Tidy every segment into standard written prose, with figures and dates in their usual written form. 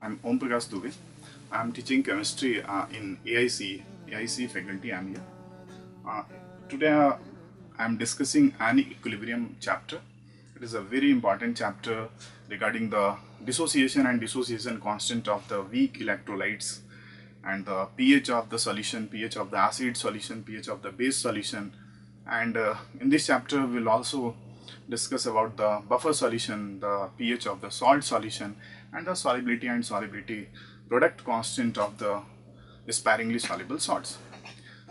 I'm Om Prakash Dubey. I'm teaching chemistry in AIC faculty. I'm here. Uh, Today I'm discussing an equilibrium chapter. It is a very important chapter regarding the dissociation and dissociation constant of the weak electrolytes and the pH of the solution, pH of the acid solution, pH of the base solution. And in this chapter we'll also discuss about the buffer solution, the pH of the salt solution, and the solubility and solubility product constant of the sparingly soluble salts.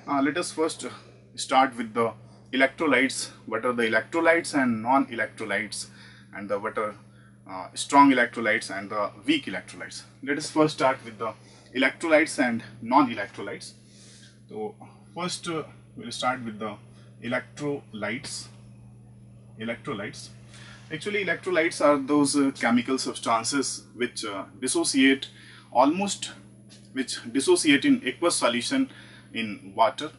Let us first start with the electrolytes. What are the electrolytes and non-electrolytes, and the what are strong electrolytes and the weak electrolytes. Let us first start with the electrolytes and non-electrolytes. So first we'll start with the electrolytes. Actually, electrolytes are those chemical substances which dissociate in aqueous solution in water,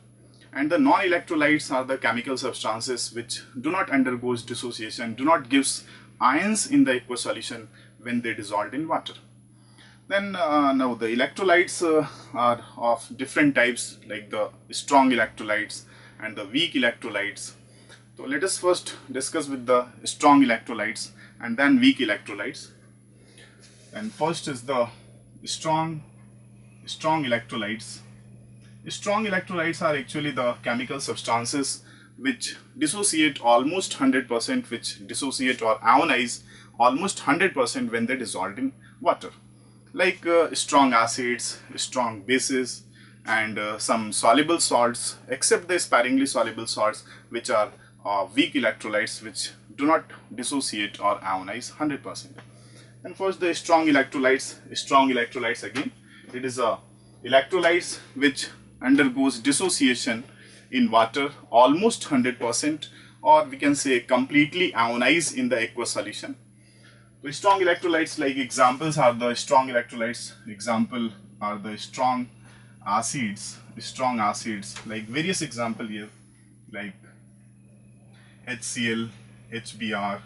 and the non-electrolytes are the chemical substances which do not undergo dissociation, do not give ions in the aqueous solution when they dissolved in water. Then now the electrolytes are of different types, like the strong electrolytes and the weak electrolytes. So let us first discuss with the strong electrolytes and then weak electrolytes. And first is the strong electrolytes. Strong electrolytes are actually the chemical substances which dissociate almost 100%, which dissociate or ionize almost 100% when they dissolved in water, like strong acids, strong bases, and some soluble salts, except the sparingly soluble salts, which are weak electrolytes which do not dissociate or ionize 100%. And first the strong electrolytes again, it is a electrolytes which undergoes dissociation in water almost 100%, or we can say completely ionized in the aqueous solution. So strong electrolytes, like examples are the strong electrolytes, example are the strong acids, like various example here, like HCl, HBr,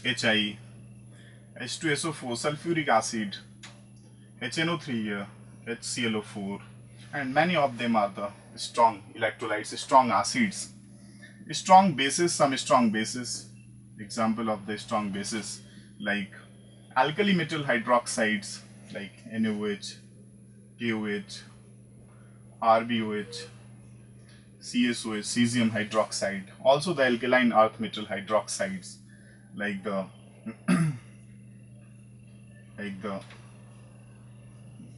HI, H2SO4, sulfuric acid, HNO3 here, HClO4, and many of them are the strong electrolytes, strong acids. Strong bases, some strong bases, example of the strong bases like alkali metal hydroxides like NaOH, KOH, RbOH, CSOH, cesium hydroxide. Also the alkaline earth metal hydroxides like the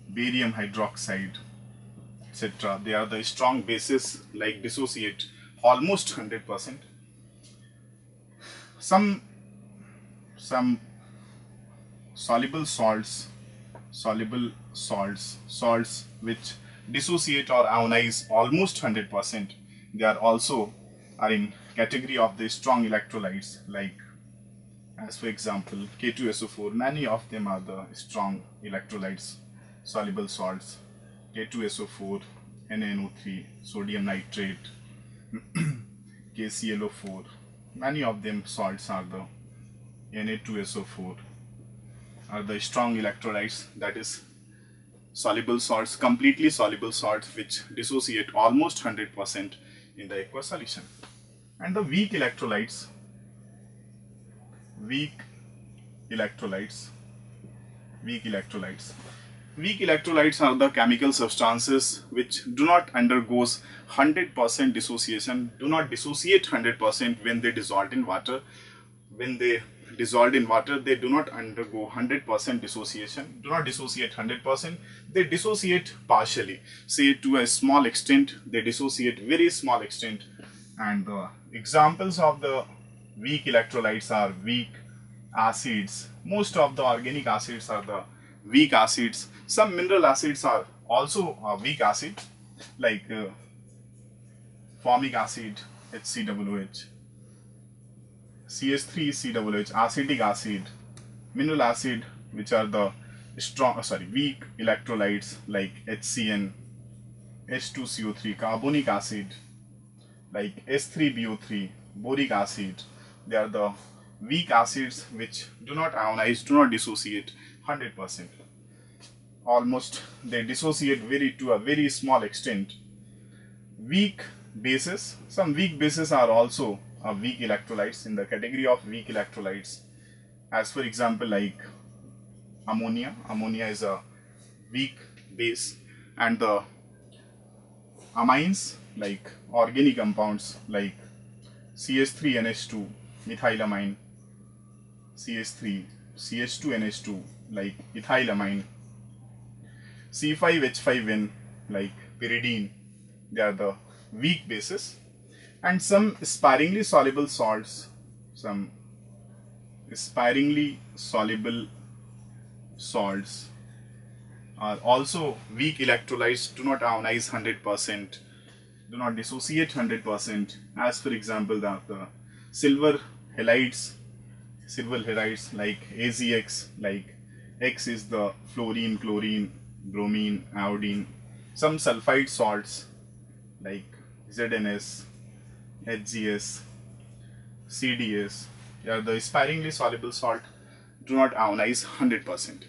barium hydroxide, etc. They are the strong bases, like dissociate almost 100%. Some soluble salts which dissociate or ionize almost 100%. They are also in category of the strong electrolytes, like as for example K2SO4. Many of them are the strong electrolytes, soluble salts, K2SO4, NaNO3, sodium nitrate, KClO4. Many of them salts are the Na2SO4, are the strong electrolytes, that is soluble salts, completely soluble salts which dissociate almost 100% in the aqueous solution. And the weak electrolytes are the chemical substances which do not undergo 100% dissociation, do not dissociate 100% when they dissolved in water. When they dissolved in water, they do not undergo 100% dissociation, do not dissociate 100%, they dissociate partially, say to a small extent, they dissociate very small extent. And the examples of the weak electrolytes are weak acids. Most of the organic acids are the weak acids. Some mineral acids are also a weak acid, like formic acid, HCOOH, CH3COOH, acetic acid, mineral acid, which are the weak electrolytes like HCN, H2CO3, carbonic acid, like H3BO3, boric acid. They are the weak acids which do not ionize, do not dissociate 100%. almost they dissociate to a very small extent. Weak bases, some weak bases are also weak electrolytes, in the category of weak electrolytes, as for example like ammonia. Ammonia is a weak base, and the amines like organic compounds like CH3NH2 methylamine, CH3 CH2NH2 like ethylamine, C5H5N like pyridine, they are the weak bases. And some sparingly soluble salts, some sparingly soluble salts are also weak electrolytes, do not ionize 100%, do not dissociate 100%, as for example the silver halides like AZX, like X is the fluorine, chlorine, bromine, iodine. Some sulfide salts like ZNS, HGS, CDS, they are the sparingly soluble salt, do not ionize 100%.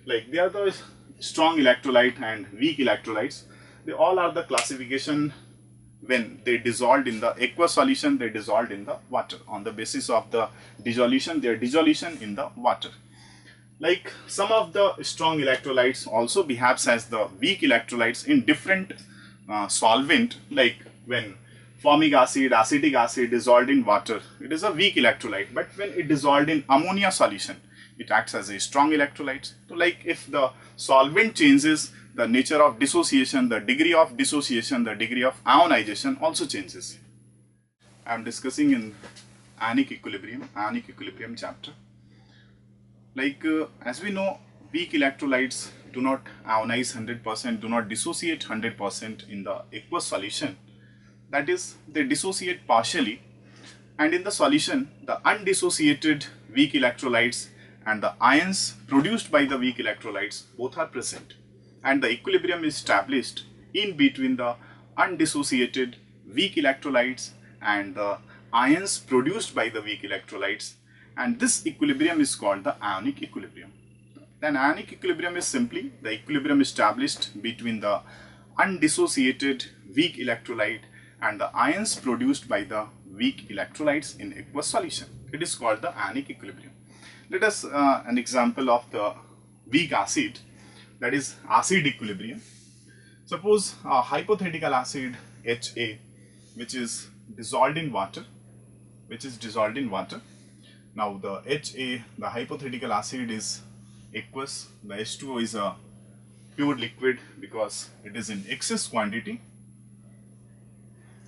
Like they are the strong electrolyte and weak electrolytes. They all are the classification when they dissolved in the aqueous solution, they dissolved in the water. On the basis of the dissolution, their dissolution in the water. Like some of the strong electrolytes also behaves as the weak electrolytes in different solvent, like when formic acid, acetic acid dissolved in water, it is a weak electrolyte, but when it dissolved in ammonia solution, it acts as a strong electrolyte. So like if the solvent changes, the nature of dissociation, the degree of dissociation, the degree of ionization also changes. I am discussing in ionic equilibrium chapter. Like as we know, weak electrolytes do not ionize 100%, do not dissociate 100% in the aqueous solution. That is, they dissociate partially, and in the solution, the undissociated weak electrolytes and the ions produced by the weak electrolytes both are present, and the equilibrium is established in between the undissociated weak electrolytes and the ions produced by the weak electrolytes, and this equilibrium is called the ionic equilibrium. Then ionic equilibrium is simply the equilibrium established between the undissociated weak electrolyte and the ions produced by the weak electrolytes in aqueous solution. It is called the ionic equilibrium. Let us an example of the weak acid, that is acid equilibrium. Suppose a hypothetical acid HA, which is dissolved in water, Now the HA, the hypothetical acid, is aqueous. The H2O is a pure liquid because it is in excess quantity.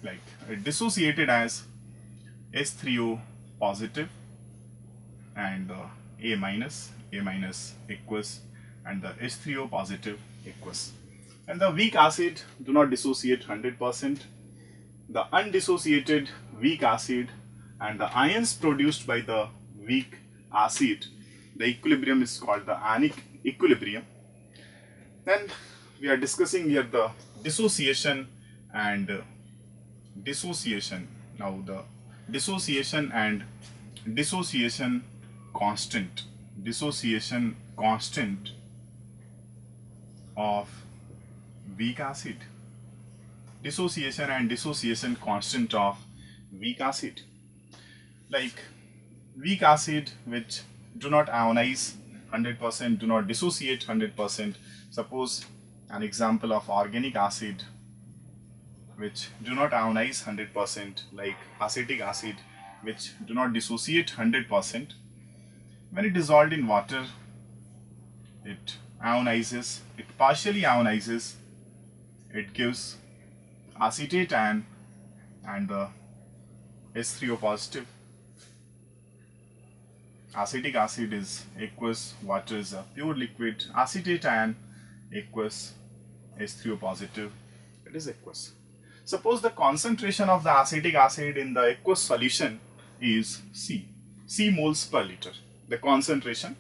Like it dissociated as H3O positive and A minus aqueous, and the H3O positive aqueous. And the weak acid do not dissociate 100%. The undissociated weak acid and the ions produced by the weak acid, the equilibrium is called the ionic equilibrium. Then we are discussing here the dissociation and dissociation. Now the dissociation and dissociation constant of weak acid. Dissociation and dissociation constant of weak acid. Like weak acid which do not ionize 100%, do not dissociate 100%. Suppose an example of organic acid which do not ionize 100%, like acetic acid, which do not dissociate 100%. When it dissolved in water, it ionizes, it partially ionizes, it gives acetate ion and the H3O positive. Acetic acid is aqueous, water is a pure liquid, acetate ion aqueous, H3O positive, it is aqueous. Suppose the concentration of the acetic acid in the aqueous solution is C moles per liter. The concentration,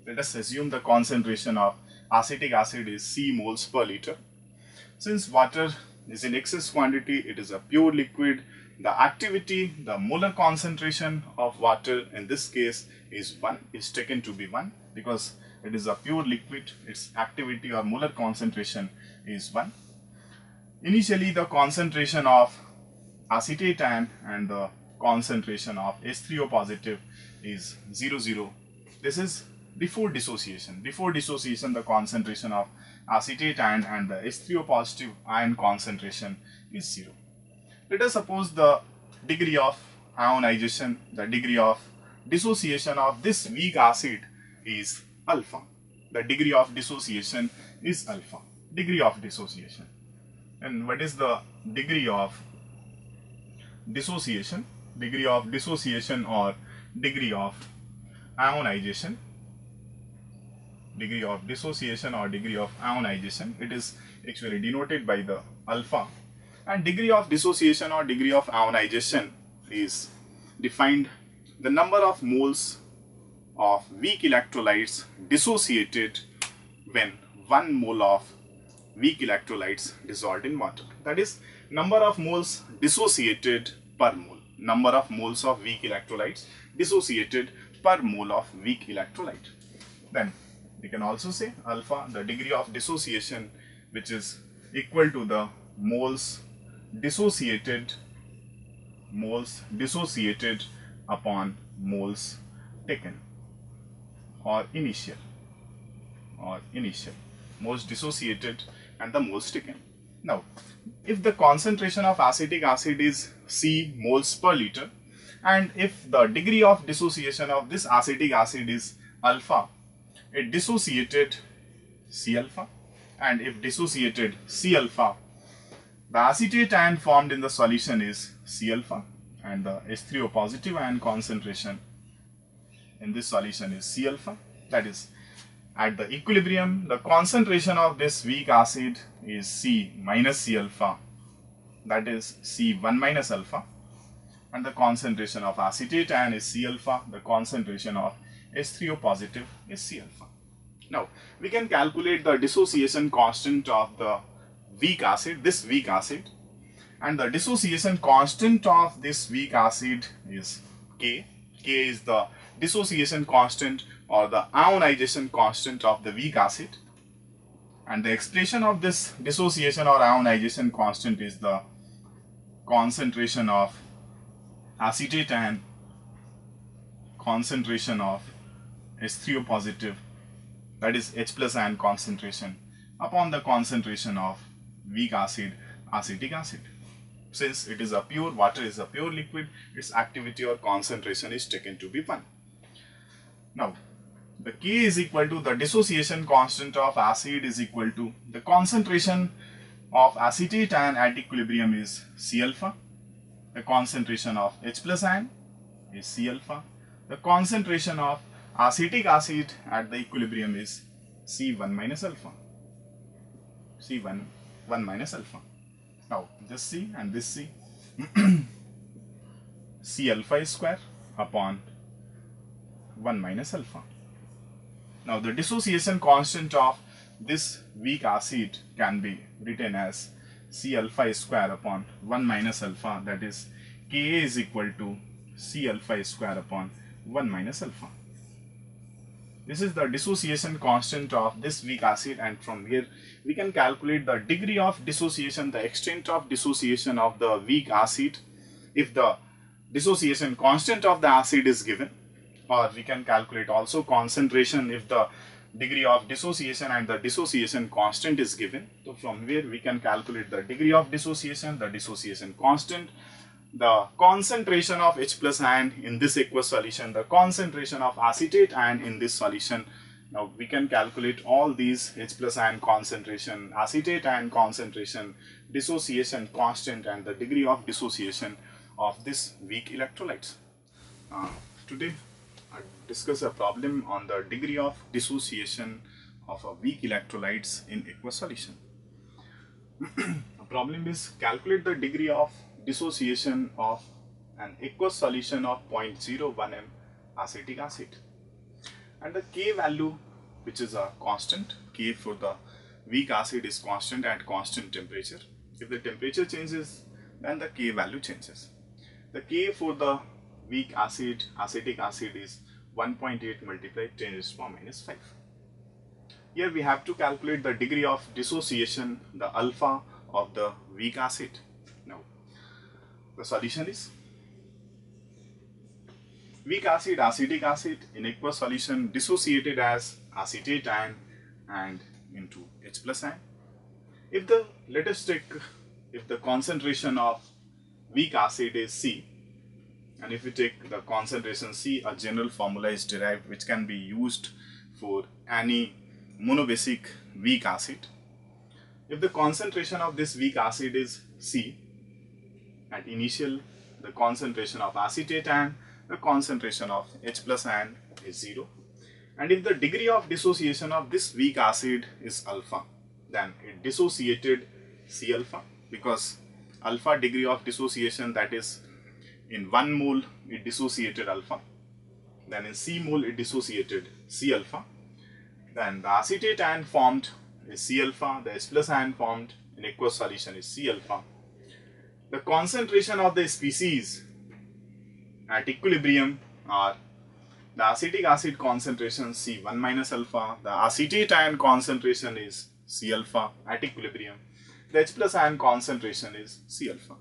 let us assume the concentration of acetic acid is C moles per liter. Since water is in excess quantity, it is a pure liquid, the activity, the molar concentration of water in this case is 1, is taken to be 1 because it is a pure liquid, its activity or molar concentration is 1. Initially the concentration of acetate ion and the concentration of H3O positive is 0, 0. This is before dissociation. Before dissociation, the concentration of acetate ion and the H3O positive ion concentration is 0. Let us suppose the degree of ionization, the degree of dissociation of this weak acid is alpha. The degree of dissociation is alpha. Degree of dissociation. And what is the degree of dissociation? Degree of dissociation or degree of ionization. Degree of dissociation or degree of ionization. It is actually denoted by the alpha. And degree of dissociation or degree of ionization is defined the number of moles of weak electrolytes dissociated when 1 mole of weak electrolytes dissolved in water. That is number of moles dissociated per mole. Number of moles of weak electrolytes dissociated per mole of weak electrolyte. Then we can also say alpha, the degree of dissociation, which is equal to the moles dissociated upon moles taken, or initial moles dissociated and the moles taken. Now if the concentration of acetic acid is C moles per liter, and if the degree of dissociation of this acetic acid is alpha, it dissociated C alpha, and if dissociated C alpha, the acetate ion formed in the solution is C alpha, and the H3O positive ion concentration in this solution is C alpha. That is, at the equilibrium, the concentration of this weak acid is C minus C alpha, that is C1 minus alpha, and the concentration of acetate ion is C alpha, the concentration of H3O positive is C alpha. Now we can calculate the dissociation constant of the weak acid, this weak acid, and the dissociation constant of this weak acid is K. K is the dissociation constant or the ionization constant of the weak acid, and the expression of this dissociation or ionization constant is the concentration of acetate ion, concentration of H3O positive, that is H plus ion concentration, upon the concentration of weak acid, acetic acid. Since it is a pure, water is a pure liquid, its activity or concentration is taken to be 1. Now the K is equal to the dissociation constant of acid is equal to the concentration of acetate ion at equilibrium is C alpha, the concentration of H plus ion is C alpha, the concentration of acetic acid at the equilibrium is C1 minus alpha, C1 minus alpha. Now this C and this C, C alpha square upon 1 minus alpha. Now the dissociation constant of this weak acid can be written as C alpha square upon 1 minus alpha, that is Ka is equal to C alpha square upon 1 minus alpha. This is the dissociation constant of this weak acid, and from here we can calculate the degree of dissociation, the extent of dissociation of the weak acid if the dissociation constant of the acid is given, or we can calculate also concentration if the degree of dissociation and the dissociation constant is given. So from here we can calculate the degree of dissociation, the dissociation constant, the concentration of H plus ion in this aqueous solution, the concentration of acetate ion in this solution. Now we can calculate all these H plus ion concentration, acetate ion concentration, dissociation constant, and the degree of dissociation of this weak electrolytes. Today I discuss a problem on the degree of dissociation of a weak electrolytes in aqueous solution. The problem is calculate the degree of dissociation of an aqueous solution of 0.01 m acetic acid, and the K value, which is a constant. K for the weak acid is constant at constant temperature. If the temperature changes, then the K value changes. The K for the weak acid, acetic acid, is 1.8 multiplied 10 raised to the power minus 5. Here we have to calculate the degree of dissociation, the alpha of the weak acid. Now, the solution is weak acid, acetic acid in aqueous solution dissociated as acetate ion and into H plus ion. Let us take, if the concentration of weak acid is C, and if we take the concentration C, a general formula is derived which can be used for any monobasic weak acid. If the concentration of this weak acid is C, at initial the concentration of acetate ion, the concentration of H plus ion is 0. And if the degree of dissociation of this weak acid is alpha, then it dissociated C alpha, because alpha degree of dissociation, that is in 1 mole it dissociated alpha, then in C mole it dissociated C alpha, then the acetate ion formed is C alpha, the H plus ion formed in aqueous solution is C alpha. The concentration of the species at equilibrium are the acetic acid concentration C1 minus alpha, the acetate ion concentration is C alpha at equilibrium, the H plus ion concentration is C alpha.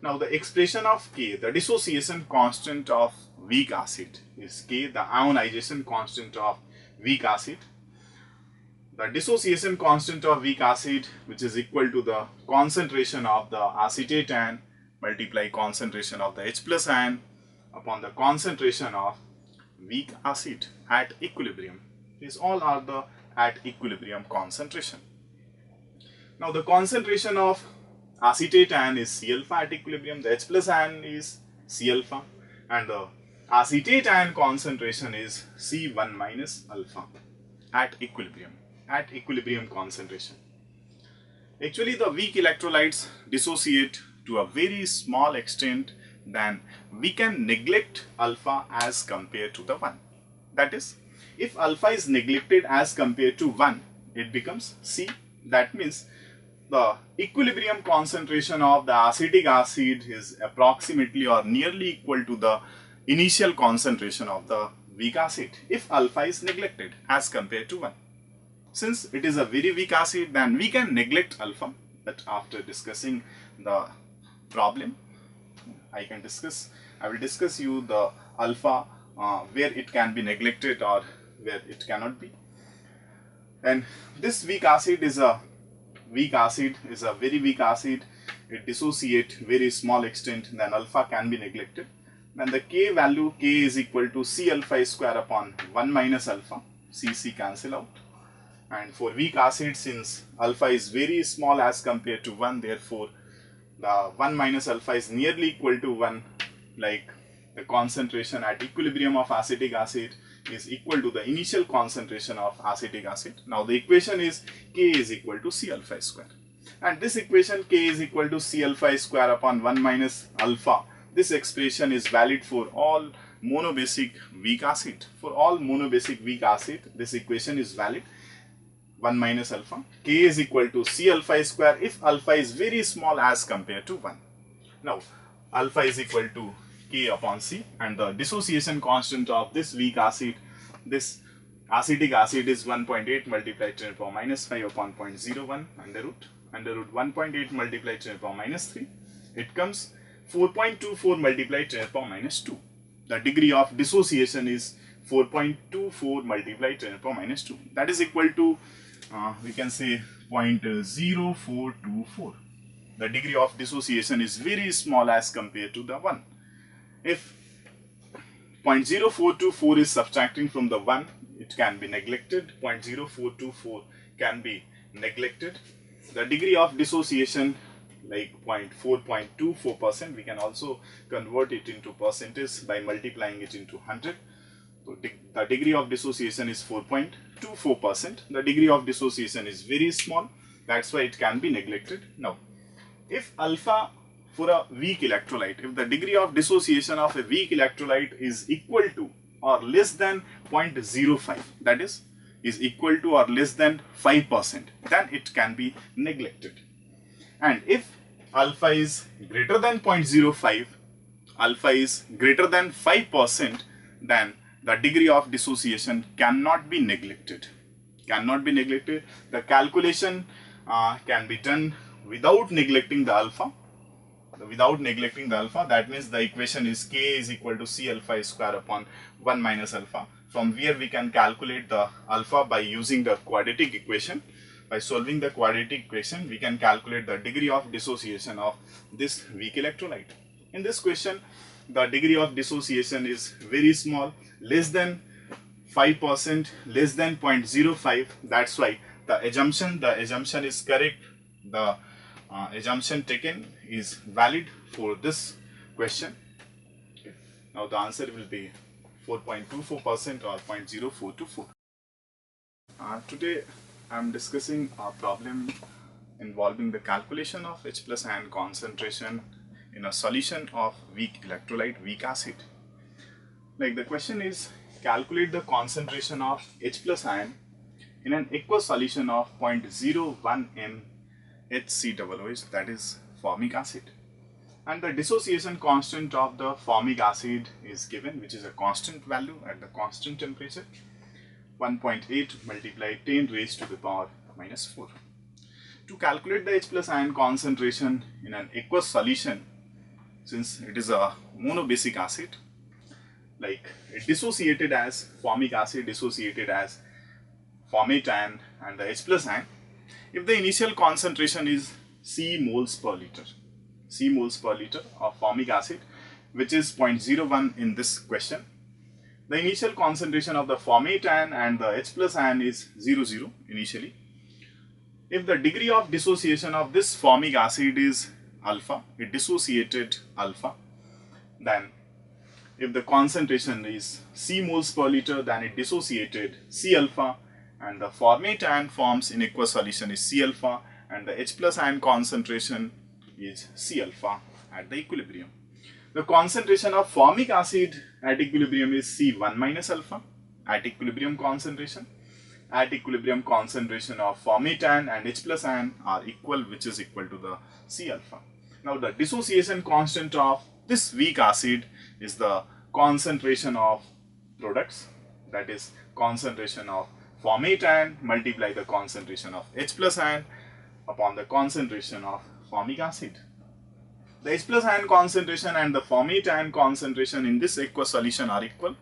Now the expression of K, the dissociation constant of weak acid is K, the ionization constant of weak acid. The dissociation constant of weak acid, which is equal to the concentration of the acetate ion multiply concentration of the H plus ion upon the concentration of weak acid at equilibrium. These all are the at equilibrium concentration. Now the concentration of acetate ion is C alpha at equilibrium, the H plus ion is C alpha, and the acetate ion concentration is C1 minus alpha at equilibrium concentration. Actually, the weak electrolytes dissociate to a very small extent, then we can neglect alpha as compared to the 1. That is, if alpha is neglected as compared to 1, it becomes C. That means the equilibrium concentration of the acetic acid is approximately or nearly equal to the initial concentration of the weak acid if alpha is neglected as compared to 1. Since it is a very weak acid, then we can neglect alpha, but after discussing the problem, I will discuss you the alpha where it can be neglected or where it cannot be. And this weak acid is a very weak acid. It dissociates very small extent, then alpha can be neglected. Then the K value, K is equal to C alpha square upon 1 minus alpha, C cancel out. And for weak acid, since alpha is very small as compared to 1, therefore the 1 minus alpha is nearly equal to 1, like the concentration at equilibrium of acetic acid is equal to the initial concentration of acetic acid. Now the equation is K is equal to C alpha square. And this equation K is equal to C alpha square upon 1 minus alpha, this expression is valid for all monobasic weak acid. For all monobasic weak acid, this equation is valid. 1 minus alpha, K is equal to C alpha square if alpha is very small as compared to 1. Now alpha is equal to K upon C, and the dissociation constant of this weak acid, this acetic acid, is 1.8 multiplied 10 to the power minus 5 upon 0.01 under root 1.8 multiplied 10 to the power minus 3. It comes 4.24 multiplied 10 to the power minus 2. The degree of dissociation is 4.24 multiplied 10 to the power minus 2. That is equal to we can say 0.0424. The degree of dissociation is very small as compared to the 1. If 0.0424 is subtracting from the 1, it can be neglected. 0.0424 can be neglected. The degree of dissociation, like 4.24%, we can also convert it into percentage by multiplying it into 100. So the degree of dissociation is 4.24%. The degree of dissociation is very small, that's why it can be neglected. Now, if alpha for a weak electrolyte, if the degree of dissociation of a weak electrolyte is equal to or less than 0.05, that is equal to or less than 5%, then it can be neglected. And if alpha is greater than 0.05, alpha is greater than 5%, then the degree of dissociation cannot be neglected. cannot be neglected. The calculation can be done without neglecting the alpha. That means the equation is k is equal to c alpha square upon 1 minus alpha. From where we can calculate the alpha by using the quadratic equation. By solving the quadratic equation, we can calculate the degree of dissociation of this weak electrolyte. In this question, the degree of dissociation is very small, less than 5%, less than 0.05. That's why the assumption is correct. The assumption taken is valid for this question. Okay. Now the answer will be 4.24% or 0.0424. Today I am discussing a problem involving the calculation of H plus ion concentration in a solution of weak electrolyte, weak acid. Like the question is, calculate the concentration of H plus ion in an aqueous solution of 0.01 m HCOOH, that is formic acid. And the dissociation constant of the formic acid is given, which is a constant value at the constant temperature, 1.8 multiplied 10 raised to the power minus 4. To calculate the H plus ion concentration in an aqueous solution, since it is a monobasic acid, like it dissociated as formic acid, dissociated as formic-ion and the H plus ion, if the initial concentration is C moles per liter of formic acid, which is 0.01 in this question, the initial concentration of the formic-ion and the H plus ion is 0 initially. If the degree of dissociation of this formic acid is alpha, it dissociated alpha, then if the concentration is C moles per liter, then it dissociated C alpha, and the formic-ion forms in aqueous solution is C alpha, and the H plus ion concentration is C alpha at the equilibrium. The concentration of formic acid at equilibrium is C1 minus alpha at equilibrium concentration. At equilibrium concentration of formic-ion and H plus ion are equal, which is equal to the C alpha. Now the dissociation constant of this weak acid is the concentration of products, that is concentration of formic-ion multiply the concentration of H plus ion upon the concentration of formic acid. The H plus ion concentration and the formic-ion concentration in this aqueous solution are equal.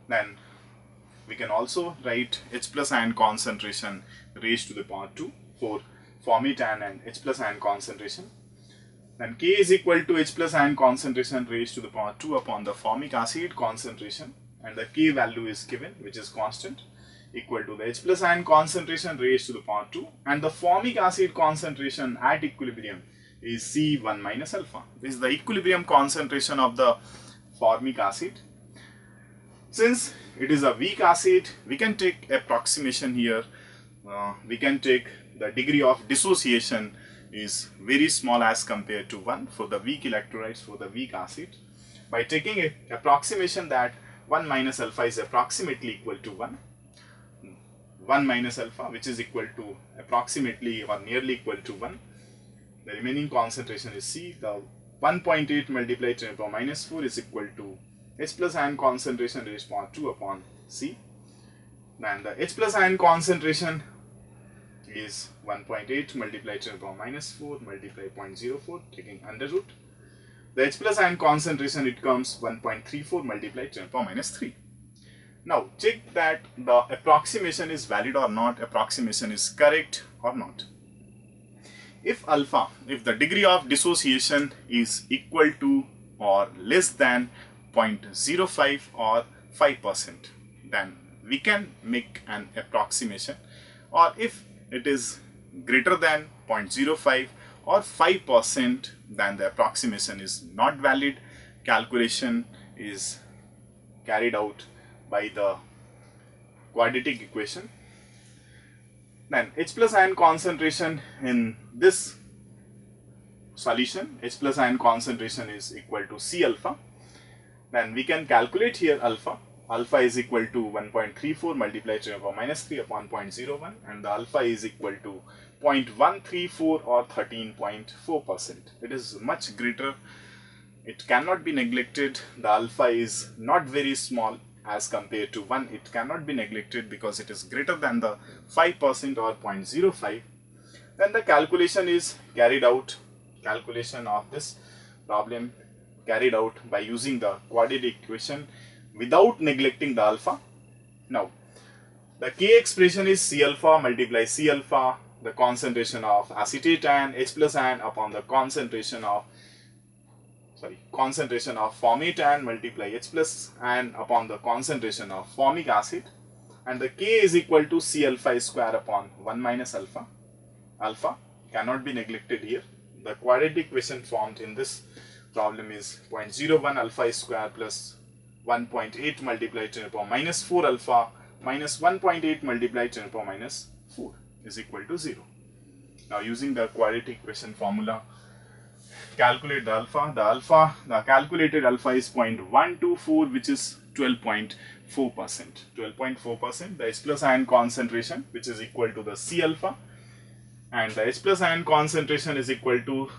Then we can also write H plus ion concentration raised to the power 2 for formic-ion and H plus ion concentration. Then K is equal to H plus ion concentration raised to the power 2 upon the formic acid concentration, and the K value is given, which is constant, equal to the H plus ion concentration raised to the power 2, and the formic acid concentration at equilibrium is C1 minus alpha. This is the equilibrium concentration of the formic acid. Since it is a weak acid, we can take approximation here. We can take the degree of dissociation is very small as compared to 1 for the weak electrolytes, for the weak acid. By taking an approximation that 1 minus alpha is approximately equal to 1 minus alpha, which is equal to approximately or nearly equal to 1. The remaining concentration is C. The 1.8 multiplied 10 to the power minus 4 is equal to H plus ion concentration raised to the power 2 upon C. Then the H plus ion concentration is 1.8 multiplied 10 to the power minus 4 multiplied 0.04, taking under root. The H plus ion concentration, it comes 1.34 multiplied 10 to the power minus 3. Now check that the approximation is valid or not, approximation is correct or not. If the degree of dissociation is equal to or less than 0.05 or 5%, then we can make an approximation, or if it is greater than 0.05 or 5%, then the approximation is not valid. Calculation is carried out by the quadratic equation. Then H plus ion concentration in this solution, H plus ion concentration is equal to C alpha. Then we can calculate here alpha. Alpha is equal to 1.34 multiplied 10 to the power minus 3 upon 0.01, and the alpha is equal to 0.134 or 13.4%. It is much greater. It cannot be neglected. The alpha is not very small. as compared to 1, it cannot be neglected because it is greater than the 5% or 0.05. Then the calculation is carried out, calculation of this problem carried out by using the quadratic equation without neglecting the alpha. Now, the K expression is C alpha multiply C alpha, the concentration of acetate and H plus N upon the concentration of formate and multiply H plus N upon the concentration of formic acid, and the K is equal to C alpha square upon 1 minus alpha. Alpha cannot be neglected here. The quadratic equation formed in this problem is 0.01 alpha square plus 1.8 multiplied 10 to the power minus 4 alpha minus 1.8 multiplied 10 to the power minus 4 is equal to 0. Now, using the quadratic equation formula, calculate the alpha. The calculated alpha is 0.124, which is 12.4%. 12.4%. The H plus ion concentration, which is equal to the C alpha, and the H plus ion concentration is equal to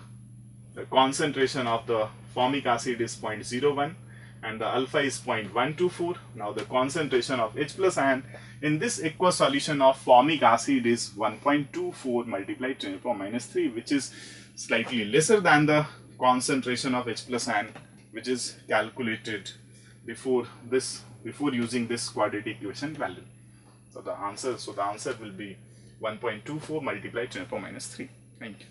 the concentration of the formic acid is 0.01 and the alpha is 0.124. Now, the concentration of H plus ion in this aqueous solution of formic acid is 1.24 multiplied 10 to the power minus 3, which is slightly lesser than the concentration of H plus ion, which is calculated before using this quadratic equation value. So the answer will be 1.24 multiplied 10 to the power minus 3. Thank you.